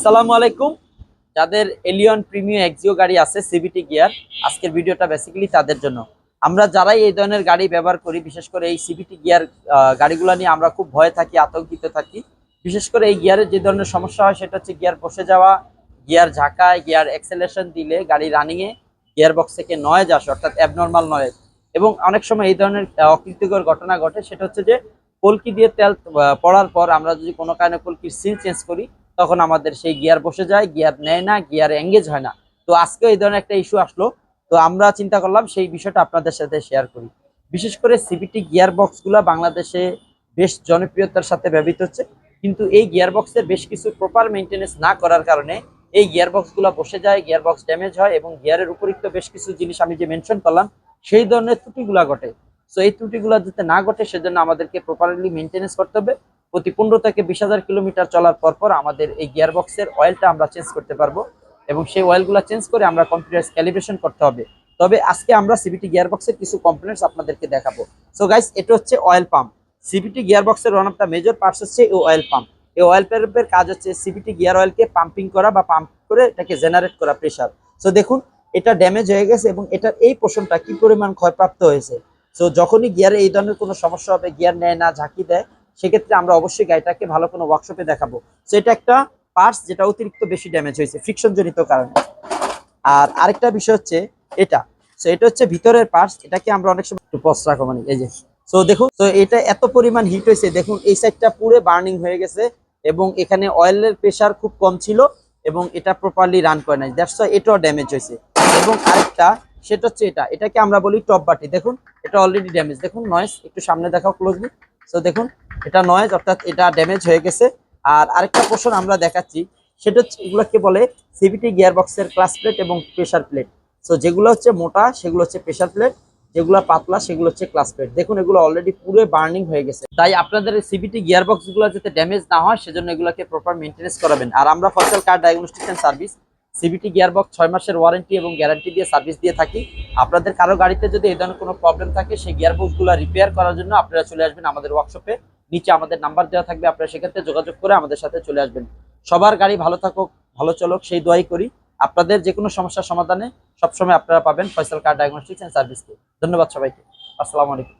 আসসালামু আলাইকুম। যাদের এলিয়ন প্রিমিয়াম এক্সিও গাড়ি আছে সিভিটি গিয়ার, আজকের ভিডিওটা বেসিক্যালি তাদের জন্য। আমরা যারাই এই ধরনের গাড়ি ব্যবহার করি, বিশেষ করে এই সিভিটি গিয়ার গাড়িগুলো নিয়ে আমরা খুব ভয়ে থাকি, আতঙ্কিত থাকি। বিশেষ করে এই গিয়ারের যে ধরনের সমস্যা হয় সেটা হচ্ছে গিয়ার বসে যাওয়া, গিয়ার ঝাঁকায়, গিয়ার অ্যাক্সেলারেশন দিলে গাড়ি রানিংয়ে গিয়ার বক্স থেকে নয়েজ আসে, অর্থাৎ অ্যাবনর্মাল নয়েজ। এবং অনেক সময় এই ধরনের অকৃতিকর ঘটনা ঘটে, সেটা হচ্ছে যে কলকি দিয়ে তেল পড়ার পর আমরা যদি কোনো কারণে কলকির সিল চেঞ্জ করি, তখন আমাদের সেই গিয়ার বসে যায়, গিয়ার নেয় না, গিয়ার এঙ্গেজ হয় না। তো আজকে এই ধরনের একটা ইস্যু আসলো, তো আমরা চিন্তা করলাম সেই বিষয়টা আপনাদের সাথে শেয়ার করি। বিশেষ করে সিভিটি গিয়ার বক্সগুলো বাংলাদেশে বেশ জনপ্রিয়তার সাথে ব্যবহৃত হচ্ছে, কিন্তু এই গিয়ার বক্সের বেশ কিছু প্রপার মেনটেনেন্স না করার কারণে এই গিয়ার বক্সগুলো বসে যায়, গিয়ার বক্স ড্যামেজ হয় এবং গিয়ারের উপরিক্ত বেশ কিছু জিনিস আমি যে মেনশন করলাম সেই ধরনের ত্রুটিগুলো ঘটে। সো এই ত্রুটিগুলো যাতে না ঘটে সেজন্য আমাদেরকে প্রপারলি মেনটেনেন্স করতে হবে। প্রতি 15 থেকে 20,000 কিলোমিটার চলার পর আমাদের এই গিয়ার বক্সের অয়েলটা আমরা চেঞ্জ করতে পারবো, এবং সেই অয়েলগুলো চেঞ্জ করে আমরা কম্পিউটার ক্যালিব্রেশন করতে হবে। তবে আজকে আমরা সিভিটি গিয়ার বক্সের কিছু কম্পোনেন্টস আপনাদেরকে দেখাবো। সো গাইস, এটা হচ্ছে অয়েল পাম্প। সিভিটি গিয়ার বক্সের one of the major parts হচ্ছে এই অয়েল পাম্প। এই অয়েল পাম্পের কাজ হচ্ছে সিভিটি গিয়ার অয়েলকে পাম্পিং করা বা পাম্প করে এটাকে জেনারেট করা প্রেসার। সো দেখুন, এটা ড্যামেজ হয়ে গেছে এবং এটার এই পোর্শনটা কি পরিমাণ ক্ষয়প্রাপ্ত হয়েছে। সো যখনই গিয়ারে এই ধরনের কোনো সমস্যা হবে, গিয়ার নেয় না, ঝাঁকি দেয়, সেক্ষেত্রে আমরা অবশ্যই গাড়িটাকে ভালো কোনো ওয়ার্কশপে দেখাবো। সো এটা একটা পার্টস যেটা অতিরিক্ত বেশি ড্যামেজ হয়েছে ফ্রিকশন জনিত কারণে। আর আরেকটা বিষয় হচ্ছে এটা। সো এটা হচ্ছে ভিতরের পার্টস, এটাকে আমরা অনেক সময় একটু পজ রাখো, মানে এই যে। সো দেখুন, তো এটা এত পরিমাণ হিট হয়েছে, দেখুন এই সাইডটা পুরো বার্নিং হয়ে গেছে এবং এখানে অয়েলের প্রেসার খুব কম ছিল এবং এটা প্রপারলি রান করে নাই, দ্যাটস ওয়াই এটাও ড্যামেজ হয়েছে। এবং আরেকটা সেটা হচ্ছে এটাকে আমরা বলি টপ বাটি। দেখুন এটা অলরেডি ড্যামেজ, দেখুন নয়েজ, একটু সামনে দেখাও ক্লোজলি। সো দেখুন এটা নয়েজ, অর্থাৎ এটা ড্যামেজ হয়ে গেছে। আর আরেকটা পোর্শন আমরা দেখাচ্ছি, সেটা হচ্ছে এগুলোকে বলে সিভিটি গিয়ার বক্সের ক্লাস প্লেট এবং প্রেসার প্লেট। সো যেগুলো হচ্ছে মোটা সেগুলো হচ্ছে প্রেসার প্লেট, যেগুলো পাতলা সেগুলো হচ্ছে ক্লাস প্লেট। দেখুন এগুলো অলরেডি পুরো বার্নিং হয়ে গেছে। তাই আপনাদের সিভিটি গিয়ার বক্স গুলো যাতে ড্যামেজ না হয় সেজন্য এগুলোকে প্রপার মেইনটেনেন্স করাবেন। আর আমরা Faisal car diagnostic and service CVT gear box 6 মাসের ওয়ারেন্টি এবং গ্যারান্টি দিয়ে সার্ভিস দিয়ে থাকি। আপনাদের কারো গাড়িতে যদি এই ধরনের কোনো প্রবলেম থাকে, সেই গিয়ার বক্স গুলো রিপেয়ার করার জন্য আপনারা চলে আসবেন আমাদের ওয়ার্কশপে। নিচে আমাদের নাম্বার দেওয়া থাকবে, আপনারা সেক্ষেত্রে যোগাযোগ করে আমাদের সাথে চলে আসবেন। সবার গাড়ি ভালো থাকুক, ভালো চলুক সেই দোয়াই করি। আপনাদের যে কোনো সমস্যার সমাধানে সবসময় আপনারা পাবেন ফয়সাল কার ডায়াগনস্টিক্স এন্ড সার্ভিসকে। ধন্যবাদ সবাইকে। আসসালামু আলাইকুম।